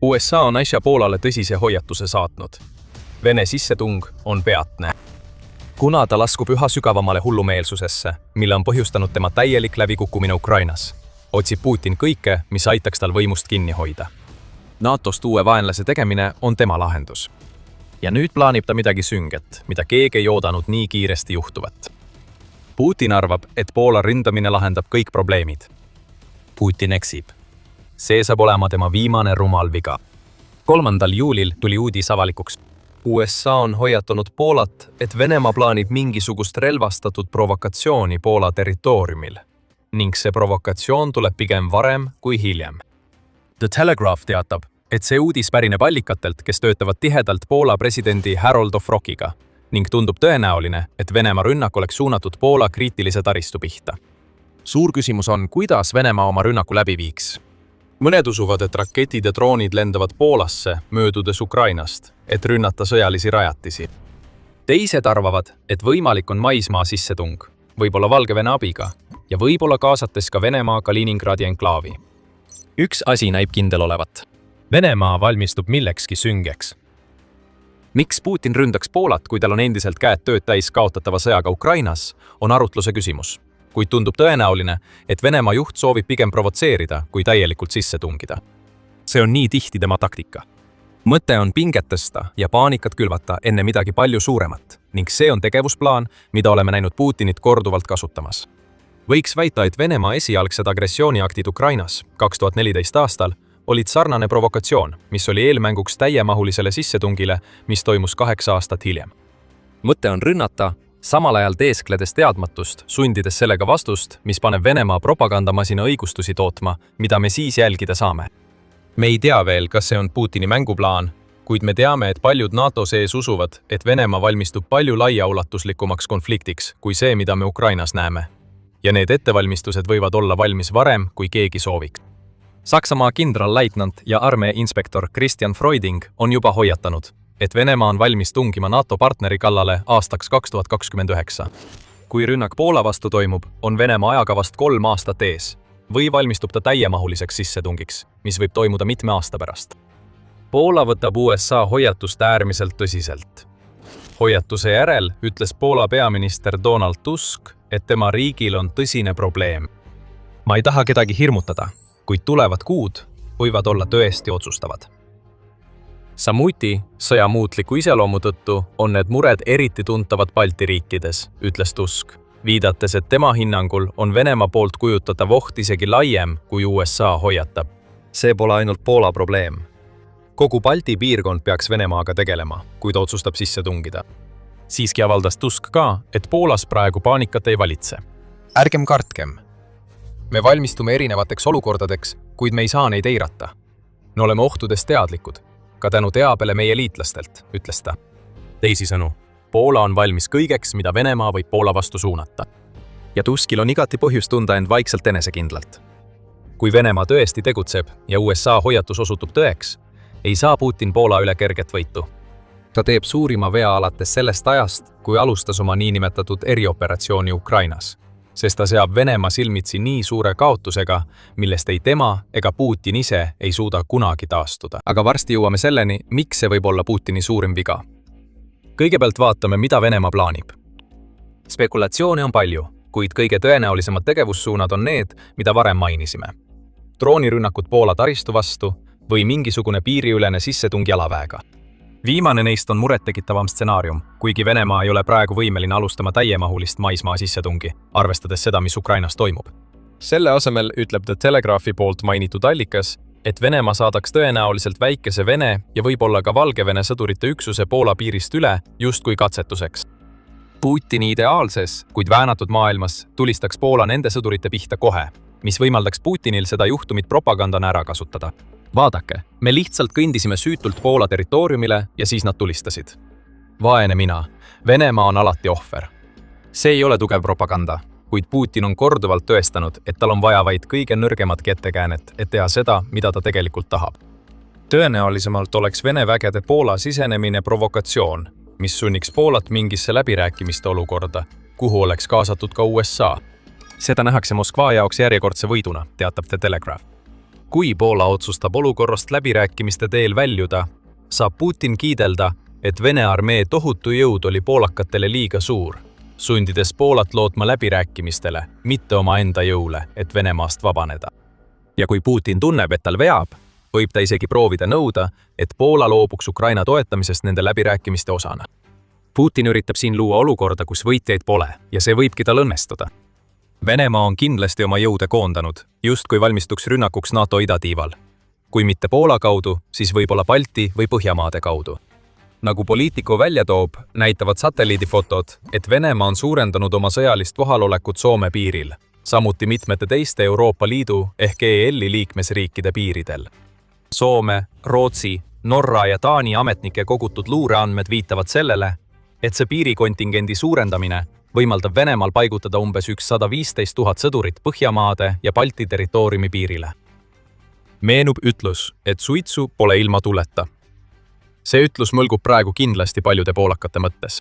USA on äsja Poolale tõsise hoiatuse saatnud. Vene sissetung on peatne. Kuna ta laskub üha sügavamale hullumeelsusesse, mille on põhjustanud tema täielik läbikukkumine Ukrainas, otsib Putin kõike, mis aitaks tal võimust kinni hoida. NATO-st uue vaenlase tegemine on tema lahendus. Ja nüüd plaanib ta midagi sünget, mida keegi ei oodanud nii kiiresti juhtuvat. Putin arvab, et Poola ründamine lahendab kõik probleemid. Putin eksib. See saab olema tema viimane rumal viga. 3. juulil tuli uudis avalikuks. USA on hoiatanud Poolat, et Venemaa plaanib mingisugust relvastatud provokatsiooni Poola territooriumil, ning see provokatsioon tuleb pigem varem kui hiljem. The Telegraph teatab, et see uudis pärineb allikatelt, kes töötavad tihedalt Poola presidendi Harold Ofrokiga, ning tundub tõenäoline, et Venemaa rünnak oleks suunatud Poola kriitilise taristu pihta. Suur küsimus on, kuidas Venemaa oma rünnaku läbi viiks. Mõned usuvad, et raketid ja droonid lendavad Poolasse, möödudes Ukrainast, et rünnata sõjalisi rajatisi. Teised arvavad, et võimalik on maismaa sissetung, võib-olla Valgevene abiga, ja võib-olla kaasates ka Venemaa Kaliningradi enklaavi. Üks asi näib kindel olevat. Venemaa valmistub millekski süngeks. Miks Putin ründaks Poolat, kui tal on endiselt käed tööd täis kaotatava sõjaga Ukrainas, on arutluse küsimus. Kuid tundub tõenäoline, et Venemaa juht soovib pigem provotseerida, kui täielikult sisse tungida. See on nii tihti tema taktika. Mõte on pinget tõsta ja paanikat külvata enne midagi palju suuremat, ning see on tegevusplaan, mida oleme näinud Putinit korduvalt kasutamas. Võiks väita, et Venemaa esialgsed agressiooniaktid Ukrainas 2014 aastal olid sarnane provokatsioon, mis oli eelmänguks täiemahulisele sissetungile, mis toimus 8 aastat hiljem. Mõte on rünnata, samal ajal teeskledes teadmatust, sundides sellega vastust, mis paneb Venemaa propagandamasina õigustusi tootma, mida me siis jälgida saame. Me ei tea veel, kas see on Putini mänguplaan, kuid me teame, et paljud NATO sees usuvad, et Venemaa valmistub palju laiaulatuslikumaks konfliktiks kui see, mida me Ukrainas näeme. Ja need ettevalmistused võivad olla valmis varem, kui keegi sooviks. Saksamaa kindralleitnant ja armee inspektor Christian Freuding on juba hoiatanud, et Venemaa on valmis tungima NATO partneri kallale aastaks 2029. Kui rünnak Poola vastu toimub, on Venemaa ajakavast 3 aastat ees või valmistub ta täiemahuliseks sissetungiks, mis võib toimuda mitme aasta pärast. Poola võtab USA hoiatust äärmiselt tõsiselt. Hoiatuse järel ütles Poola peaminister Donald Tusk, et tema riigil on tõsine probleem. Ma ei taha kedagi hirmutada, kuid tulevad kuud võivad olla tõesti otsustavad. Samuti sõja muutliku iseloomu tõttu on need mured eriti tuntavad Balti riikides, ütles Tusk, viidates, et tema hinnangul on Venemaa poolt kujutatav oht isegi laiem, kui USA hoiatab. See pole ainult Poola probleem. Kogu Balti piirkond peaks Venemaaga tegelema, kui ta otsustab sisse tungida. Siiski avaldas Tusk ka, et Poolas praegu paanikat ei valitse. Ärgem kartkem. Me valmistume erinevateks olukordadeks, kuid me ei saa neid eirata. Me oleme ohtudest teadlikud, ka tänu teabele meie liitlastelt, ütles ta. Teisisõnu, Poola on valmis kõigeks, mida Venemaa võib Poola vastu suunata. Ja Tuskil on igati põhjust tunda end vaikselt enesekindlalt. Kui Venemaa tõesti tegutseb ja USA hoiatus osutub tõeks, ei saa Putin Poola üle kerget võitu. Ta teeb suurima vea alates sellest ajast, kui alustas oma niinimetatud erioperatsiooni Ukrainas, sest ta seab Venemaa silmitsi nii suure kaotusega, millest ei tema ega Putin ise ei suuda kunagi taastuda. Aga varsti jõuame selleni, miks see võib olla Putini suurim viga. Kõigepealt vaatame, mida Venemaa plaanib. Spekulatsioone on palju, kuid kõige tõenäolisemad tegevussuunad on need, mida varem mainisime. Droonirünnakud Poola taristu vastu või mingisugune piiriülene sissetung jalaväega. Viimane neist on murettekitavam stsenaarium, kuigi Venemaa ei ole praegu võimeline alustama täiemahulist maismaa sissetungi, arvestades seda, mis Ukrainas toimub. Selle asemel ütleb The Telegraphi poolt mainitud allikas, et Venemaa saadaks tõenäoliselt väikese Vene ja võib-olla ka Valgevene sõdurite üksuse Poola piirist üle justkui katsetuseks. Putini ideaalses, kuid väänatud maailmas tulistaks Poola nende sõdurite pihta kohe, mis võimaldaks Putinil seda juhtumit propagandana ära kasutada. Vaadake, me lihtsalt kõndisime süütult Poola territooriumile ja siis nad tulistasid. Vaene mina, Venemaa on alati ohver. See ei ole tugev propaganda, kuid Putin on korduvalt tõestanud, et tal on vaja vaid kõige nõrgematki ettekäänet, et teha seda, mida ta tegelikult tahab. Tõenäolisemalt oleks Vene vägede Poola sisenemine provokatsioon, mis sunniks Poolat mingisse läbirääkimiste olukorda, kuhu oleks kaasatud ka USA. Seda nähakse Moskva jaoks järjekordse võiduna, teatab The Telegraph. Kui Poola otsustab olukorrast läbirääkimiste teel väljuda, saab Putin kiidelda, et Vene armee tohutu jõud oli poolakatele liiga suur, sundides Poolat lootma läbirääkimistele, mitte omaenda jõule, et Venemaast vabaneda. Ja kui Putin tunneb, et tal veab, võib ta isegi proovida nõuda, et Poola loobuks Ukraina toetamisest nende läbirääkimiste osana. Putin üritab siin luua olukorda, kus võitjaid pole ja see võibki tal õnnestuda. Venemaa on kindlasti oma jõude koondanud, justkui valmistuks rünnakuks NATO idatiival. Kui mitte Poola kaudu, siis võib-olla Balti või Põhjamaade kaudu. Nagu Politico välja toob, näitavad satelliidifotod, et Venemaa on suurendanud oma sõjalist kohalolekut Soome piiril, samuti mitmete teiste Euroopa Liidu ehk EL-i liikmesriikide piiridel. Soome, Rootsi, Norra ja Taani ametnike kogutud luureandmed viitavad sellele, et see piirikontingendi suurendamine võimaldab Venemaal paigutada umbes 115 000 sõdurit Põhjamaade ja Balti territooriumi piirile. Meenub ütlus, et suitsu pole ilma tuleta. See ütlus mõlgub praegu kindlasti paljude poolakate mõttes.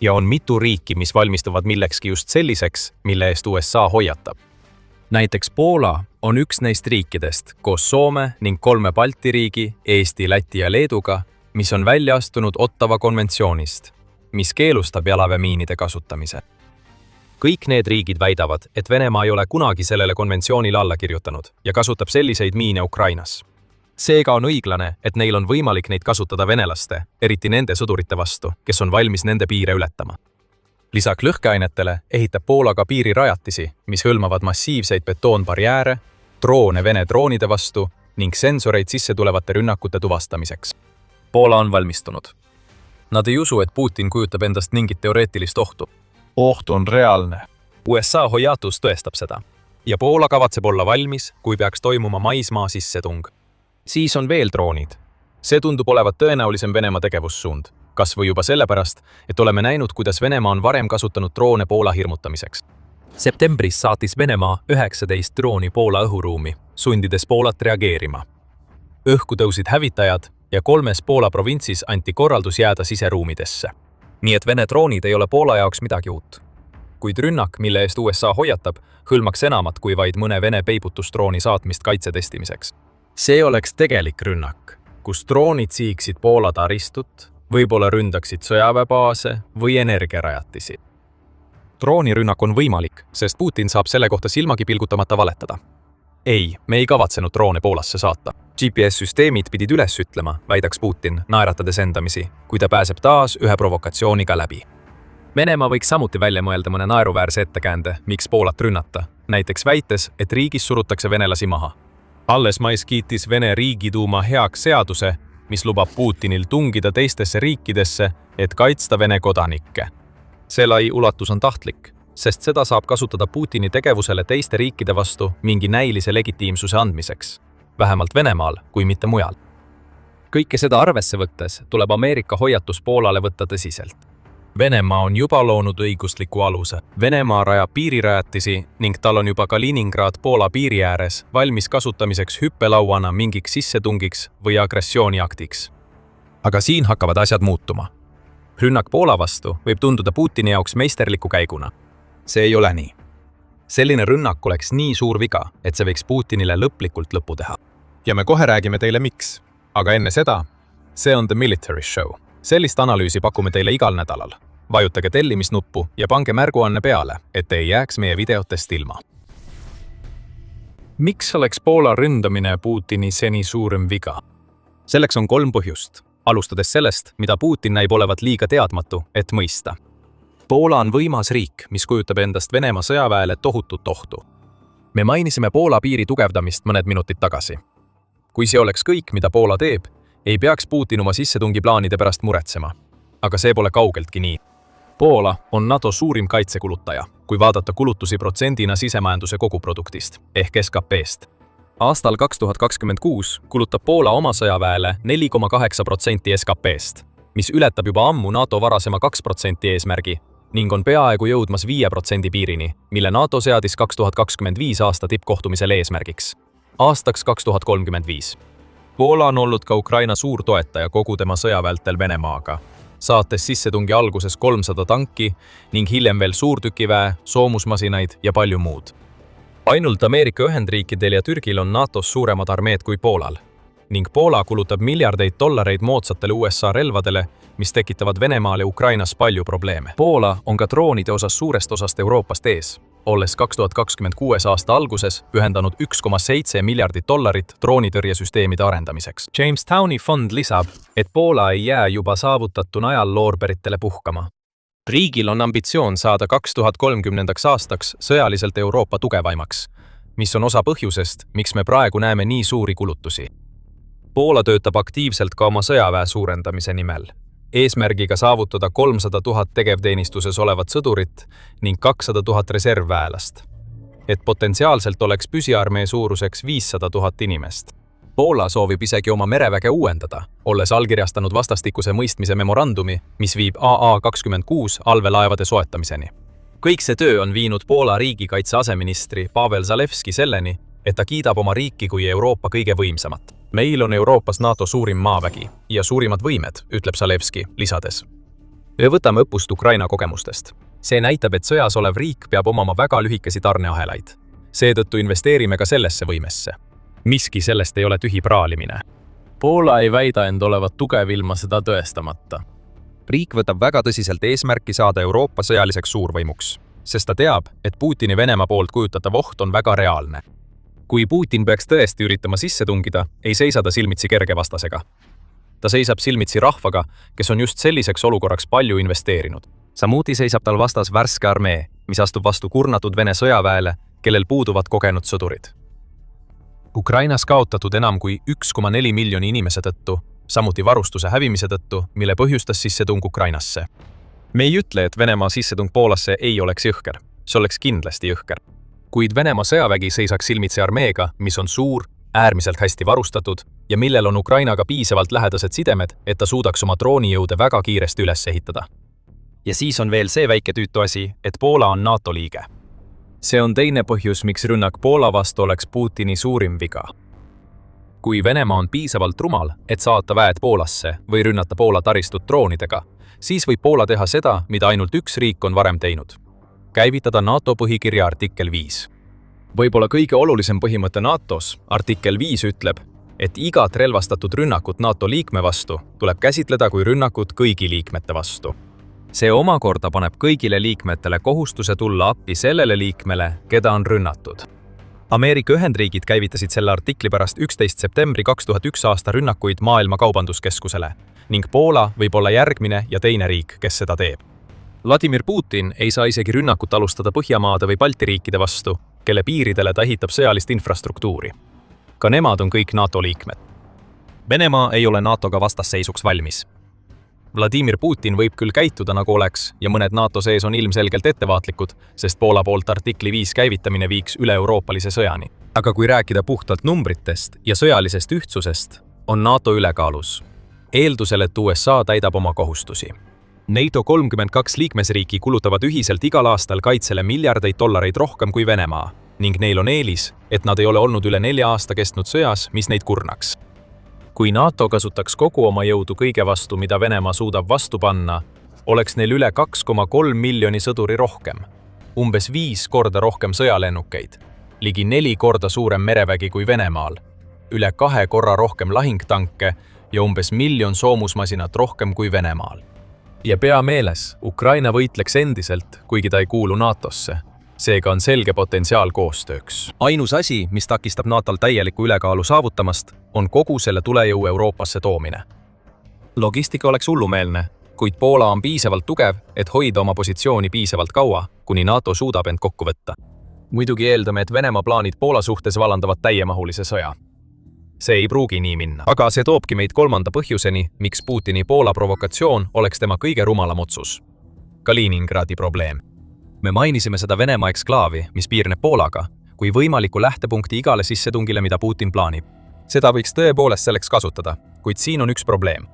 Ja on mitu riiki, mis valmistuvad millekski just selliseks, mille eest USA hoiatab. Näiteks Poola on üks neist riikidest koos Soome ning 3 Balti riigi, Eesti, Läti ja Leeduga, mis on välja astunud Ottawa konventsioonist, mis keelustab jalaväemiinide kasutamise. Kõik need riigid väidavad, et Venemaa ei ole kunagi sellele konventsioonile alla kirjutanud ja kasutab selliseid miine Ukrainas. Seega on õiglane, et neil on võimalik neid kasutada venelaste, eriti nende sõdurite vastu, kes on valmis nende piire ületama. Lisaks lõhkeainetele ehitab Poola ka piirirajatisi, mis hõlmavad massiivseid betoonbarjääre, droone Vene droonide vastu ning sensoreid sissetulevate rünnakute tuvastamiseks. Poola on valmistunud. Nad ei usu, et Putin kujutab endast mingit teoreetilist ohtu. Oht on reaalne. USA hoiatus tõestab seda. Ja Poola kavatseb olla valmis, kui peaks toimuma maismaa sissetung. Siis on veel droonid. See tundub olevat tõenäolisem Venemaa tegevussuund, kas või juba sellepärast, et oleme näinud, kuidas Venemaa on varem kasutanud droone Poola hirmutamiseks. Septembris saatis Venemaa 19 drooni Poola õhuruumi, sundides Poolat reageerima. Õhku tõusid hävitajad ja 3 Poola provintsis anti korraldus jääda siseruumidesse. Nii et Vene droonid ei ole Poola jaoks midagi uut. Kuid rünnak, mille eest USA hoiatab, hõlmaks enamat kui vaid mõne Vene peibutusdrooni saatmist kaitsetestimiseks. See oleks tegelik rünnak, kus droonid siiksid Poola taristut, võib-olla ründaksid sõjaväebaase või energiarajatisi. Droonirünnak on võimalik, sest Putin saab selle kohta silmagi pilgutamata valetada. Ei, me ei kavatsenud droone Poolasse saata. GPS-süsteemid pidid üles ütlema, väidaks Putin, naeratades endamisi, kui ta pääseb taas ühe provokatsiooniga läbi. Venemaa võiks samuti välja mõelda mõne naeruväärse ettekäände, miks Poolat rünnata, näiteks väites, et riigis surutakse venelasi maha. Alles mais kiitis Vene riigiduuma heaks seaduse, mis lubab Putinil tungida teistesse riikidesse, et kaitsta Vene kodanikke. See lai ulatus on tahtlik, sest seda saab kasutada Putini tegevusele teiste riikide vastu mingi näilise legitiimsuse andmiseks, vähemalt Venemaal, kui mitte mujal. Kõike seda arvesse võttes tuleb Ameerika hoiatus Poolale võtta tõsiselt. Venemaa on juba loonud õigusliku aluse. Venemaa rajab piirirajatisi ning tal on juba Kaliningrad Poola piiri ääres valmis kasutamiseks hüppelauana mingiks sissetungiks või agressiooniaktiks. Aga siin hakkavad asjad muutuma. Rünnak Poola vastu võib tunduda Putini jaoks meisterliku käiguna. See ei ole nii. Selline rünnak oleks nii suur viga, et see võiks Putinile lõplikult lõpu teha. Ja me kohe räägime teile miks. Aga enne seda, see on The Military Show. Sellist analüüsi pakume teile igal nädalal. Vajutage tellimisnuppu ja pange märguanne peale, et te ei jääks meie videotest ilma. Miks oleks Poola ründamine Putini seni suurem viga? Selleks on 3 põhjust, alustades sellest, mida Putin näib olevat liiga teadmatu, et mõista. Poola on võimas riik, mis kujutab endast Venemaa sõjaväele tohutut ohtu. Me mainisime Poola piiri tugevdamist mõned minutid tagasi. Kui see oleks kõik, mida Poola teeb, ei peaks Putin oma sissetungiplaanide pärast muretsema. Aga see pole kaugeltki nii. Poola on NATO suurim kaitsekulutaja, kui vaadata kulutusi protsendina sisemajanduse koguproduktist, ehk SKP-st. Aastal 2026 kulutab Poola oma sõjaväele 4,8% SKP-st, mis ületab juba ammu NATO varasema 2% eesmärgi ning on peaaegu jõudmas 5% piirini, mille NATO seadis 2025 aasta tippkohtumisel eesmärgiks. Aastaks 2035. Poola on olnud ka Ukraina suur toetaja kogu tema sõjavältel Venemaaga, saates sissetungi alguses 300 tanki ning hiljem veel suurtükiväe, soomusmasinaid ja palju muud. ainult Ameerika Ühendriikidel ja Türgil on NATOs suuremad armeed kui Poolal ning Poola kulutab miljardeid dollareid moodsatele USA relvadele, mis tekitavad Venemaal ja Ukrainas palju probleeme. Poola on ka droonide osas suurest osast Euroopast ees, olles 2026 aasta alguses pühendanud $1,7 miljardit droonitõrjesüsteemide arendamiseks. Jamestowni fond lisab, et Poola ei jää juba saavutatu najal loorberitele puhkama. Riigil on ambitsioon saada 2030. aastaks sõjaliselt Euroopa tugevaimaks, mis on osa põhjusest, miks me praegu näeme nii suuri kulutusi. Poola töötab aktiivselt ka oma sõjaväe suurendamise nimel, eesmärgiga saavutada 300 000 tegevteenistuses olevat sõdurit ning 200 000 reservväelast, et potentsiaalselt oleks püsiarmee suuruseks 500 000 inimest. Poola soovib isegi oma mereväge uuendada, olles allkirjastanud vastastikuse mõistmise memorandumi, mis viib AA-26 allveelaevade soetamiseni. Kõik see töö on viinud Poola riigikaitse aseministri Pavel Zalewski selleni, et ta kiidab oma riiki kui Euroopa kõige võimsamat. Meil on Euroopas NATO suurim maavägi ja suurimad võimed, ütleb Zalewski, lisades. Me võtame õppust Ukraina kogemustest. See näitab, et sõjas olev riik peab omama väga lühikesi tarneahelaid. Seetõttu investeerime ka sellesse võimesse. Miski sellest ei ole tühi praalimine. Poola ei väida end olevat tugev ilma seda tõestamata. Riik võtab väga tõsiselt eesmärki saada Euroopa sõjaliseks suurvõimuks, sest ta teab, et Putini Venemaa poolt kujutatav oht on väga reaalne. Kui Putin peaks tõesti üritama sisse tungida, ei seisa ta silmitsi kerge vastasega. Ta seisab silmitsi rahvaga, kes on just selliseks olukorraks palju investeerinud. Samuti seisab tal vastas värske armee, mis astub vastu kurnatud Vene sõjaväele, kellel puuduvad kogenud sõdurid. Ukrainas kaotatud enam kui 1,4 miljoni inimese tõttu, samuti varustuse hävimise tõttu, mille põhjustas sissetung Ukrainasse. Me ei ütle, et Venemaa sissetung Poolasse ei oleks jõhker. See oleks kindlasti jõhker. Kuid Venemaa sõjavägi seisaks silmitsi armeega, mis on suur, äärmiselt hästi varustatud ja millel on Ukrainaga piisavalt lähedased sidemed, et ta suudaks oma droonijõude väga kiiresti üles ehitada. Ja siis on veel see väike tüütu asi, et Poola on NATO liige. See on teine põhjus, miks rünnak Poola vastu oleks Putini suurim viga. Kui Venemaa on piisavalt rumal, et saata väed Poolasse või rünnata Poola taristut droonidega, siis võib Poola teha seda, mida ainult üks riik on varem teinud. Käivitada NATO põhikirja artikkel 5. Võib-olla kõige olulisem põhimõte NATOs, artikkel 5 ütleb, et igat relvastatud rünnakut NATO liikme vastu tuleb käsitleda kui rünnakut kõigi liikmete vastu. See omakorda paneb kõigile liikmetele kohustuse tulla appi sellele liikmele, keda on rünnatud. Ameerika Ühendriigid käivitasid selle artikli pärast 11. septembri 2001 aasta rünnakuid Maailma Kaubanduskeskusele ning Poola võib olla järgmine ja teine riik, kes seda teeb. Vladimir Putin ei saa isegi rünnakut alustada Põhjamaade või Balti riikide vastu, kelle piiridele ta ehitab sõjalist infrastruktuuri. Ka nemad on kõik NATO liikmed. Venemaa ei ole NATOga vastasseisuks valmis. Vladimir Putin võib küll käituda nagu oleks ja mõned NATO sees on ilmselgelt ettevaatlikud, sest Poola poolt artikli 5 käivitamine viiks üle-euroopalise sõjani. Aga kui rääkida puhtalt numbritest ja sõjalisest ühtsusest, on NATO ülekaalus. Eeldusel, et USA täidab oma kohustusi. NATO 32 liikmesriiki kulutavad ühiselt igal aastal kaitsele miljardeid dollareid rohkem kui Venemaa ning neil on eelis, et nad ei ole olnud üle 4 aasta kestnud sõjas, mis neid kurnaks. Kui NATO kasutaks kogu oma jõudu kõige vastu, mida Venemaa suudab vastu panna, oleks neil üle 2,3 miljoni sõduri rohkem, umbes 5 korda rohkem sõjalennukeid, ligi 4 korda suurem merevägi kui Venemaal, üle 2 korra rohkem lahingtanke ja umbes 1 miljon soomusmasinat rohkem kui Venemaal. Ja pea meeles, Ukraina võitleks endiselt, kuigi ta ei kuulu NATOsse. Seega on selge potentsiaal koostööks. Ainus asi, mis takistab NATOl täieliku ülekaalu saavutamast, on kogu selle tulejõu Euroopasse toomine. Logistika oleks hullumeelne, kuid Poola on piisavalt tugev, et hoida oma positsiooni piisavalt kaua, kuni NATO suudab end kokku võtta. Muidugi eeldame, et Venemaa plaanid Poola suhtes vallandavad täiemahulise sõja. See ei pruugi nii minna, aga see toobki meid kolmanda põhjuseni, miks Putini Poola provokatsioon oleks tema kõige rumalam otsus. Kaliningradi probleem. Me mainisime seda Venemaa eksklaavi, mis piirneb Poolaga, kui võimaliku lähtepunkti igale sissetungile, mida Putin plaanib. Seda võiks tõepoolest selleks kasutada, kuid siin on üks probleem.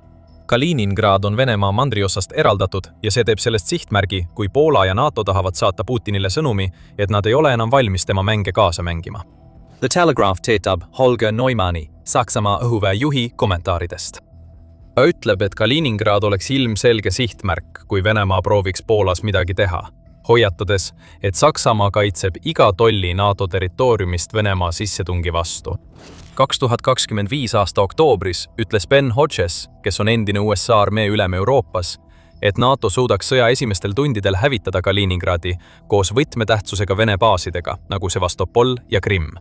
Kaliningrad on Venemaa mandriossast eraldatud ja see teeb sellest sihtmärgi, kui Poola ja NATO tahavad saata Putinile sõnumi, et nad ei ole enam valmis tema mänge kaasa mängima. The Telegraph teetab Holger Neumanni, Saksamaa õhuväe juhi kommentaaridest. Ta ütleb, et Kaliningrad oleks ilmselge sihtmärk, kui Venemaa prooviks Poolas midagi teha. hoiatades, et Saksamaa kaitseb iga tolli NATO territooriumist Venemaa sissetungi vastu. 2025 aasta oktoobris ütles Ben Hodges, kes on endine USA armee ülem Euroopas, et NATO suudaks sõja esimestel tundidel hävitada Kaliningradi koos võtmetähtsusega Vene baasidega, nagu Sevastopol ja Krimm.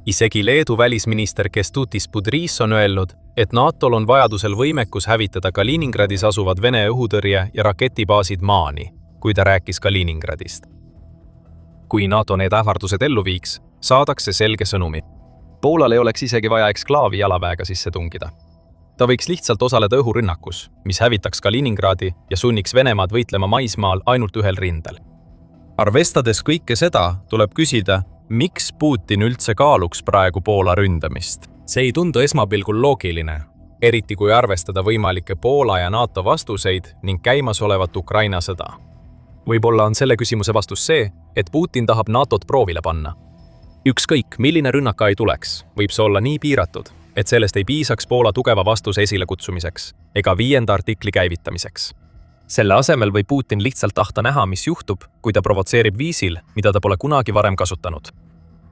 Isegi Leedu välisminister Kęstutis Budrys on öelnud, et NATOl on vajadusel võimekus hävitada Kaliningradis asuvad Vene õhutõrje- ja raketibaasid maani, kui ta rääkis Kaliningradist. Kui NATO need ähvardused ellu viiks, saadakse selge sõnumi. Poolal ei oleks isegi vaja eksklaavi jalaväega sisse tungida. Ta võiks lihtsalt osaleda õhurünnakus, mis hävitaks Kaliningradi ja sunniks Venemaad võitlema maismaal ainult ühel rindel. Arvestades kõike seda, tuleb küsida, miks Putin üldse kaaluks praegu Poola ründamist? See ei tundu esmapilgul loogiline, eriti kui arvestada võimalikke Poola ja NATO vastuseid ning käimasolevat Ukraina sõda. Võib-olla on selle küsimuse vastus see, et Putin tahab NATOt proovile panna. Ükskõik, milline rünnaka ei tuleks, võib see olla nii piiratud, et sellest ei piisaks Poola tugeva vastuse esilekutsumiseks ega 5. artikli käivitamiseks. Selle asemel võib Putin lihtsalt tahta näha, mis juhtub, kui ta provotseerib viisil, mida ta pole kunagi varem kasutanud.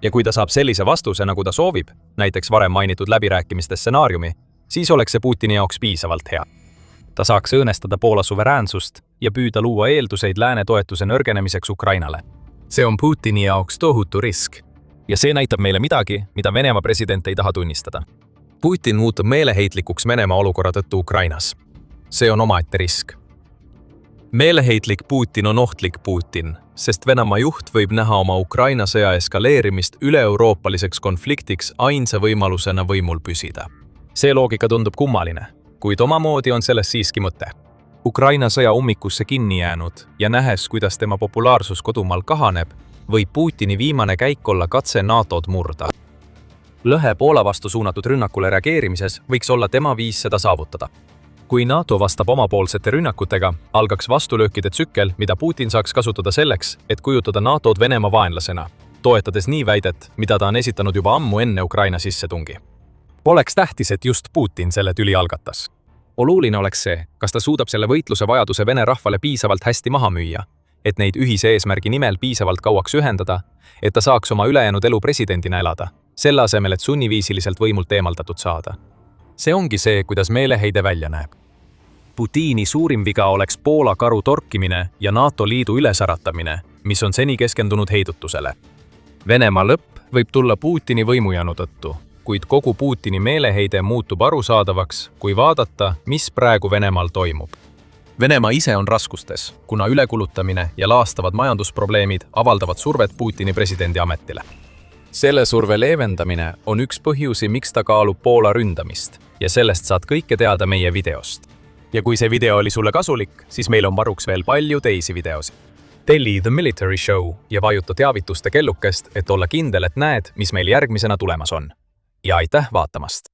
Ja kui ta saab sellise vastuse, nagu ta soovib, näiteks varem mainitud läbirääkimiste stsenaariumi, siis oleks see Putini jaoks piisavalt hea. Ta saaks õõnestada Poola suveräänsust ja püüda luua eelduseid lääne toetuse nõrgenemiseks Ukrainale. See on Putini jaoks tohutu risk. Ja see näitab meile midagi, mida Venemaa president ei taha tunnistada. Putin muutub meeleheitlikuks Venemaa olukorra tõttu Ukrainas. See on omaette risk. Meeleheitlik Putin on ohtlik Putin, sest Venemaa juht võib näha oma Ukraina sõja eskaleerimist üle-euroopaliseks konfliktiks ainsa võimalusena võimul püsida. See loogika tundub kummaline, kuid omamoodi on selles siiski mõte. Ukraina sõja ummikusse kinni jäänud ja nähes, kuidas tema populaarsus kodumaal kahaneb, võib Putini viimane käik olla katse NATOd murda. Lõhe Poola vastu suunatud rünnakule reageerimises võiks olla tema viis seda saavutada. Kui NATO vastab omapoolsete rünnakutega, algaks vastulöökide tsükkel, mida Putin saaks kasutada selleks, et kujutada NATOd Venemaa vaenlasena, toetades nii väidet, mida ta on esitanud juba ammu enne Ukraina sissetungi. Poleks tähtis, et just Putin selle tüli algatas. Oluline oleks see, kas ta suudab selle võitluse vajaduse Vene rahvale piisavalt hästi maha müüa, et neid ühise eesmärgi nimel piisavalt kauaks ühendada, et ta saaks oma ülejäänud elu presidendina elada, selle asemel, et sunniviisiliselt võimult eemaldatud saada. See ongi see, kuidas meeleheide välja näeb. Putini suurim viga oleks Poola karu torkimine ja NATO liidu ülesäratamine, mis on seni keskendunud heidutusele. Venemaa lõpp võib tulla Putini võimujanu tõttu, kuid kogu Putini meeleheide muutub arusaadavaks, kui vaadata, mis praegu Venemaal toimub. Venemaa ise on raskustes, kuna ülekulutamine ja laastavad majandusprobleemid avaldavad survet Putini presidendi ametile. Selle surve leevendamine on üks põhjusi, miks ta kaalub Poola ründamist ja sellest saad kõike teada meie videost. Ja kui see video oli sulle kasulik, siis meil on varuks veel palju teisi videosid. Telli The Military Show ja vajuta teavituste kellukest, et olla kindel, et näed, mis meil järgmisena tulemas on. Ja aitäh vaatamast!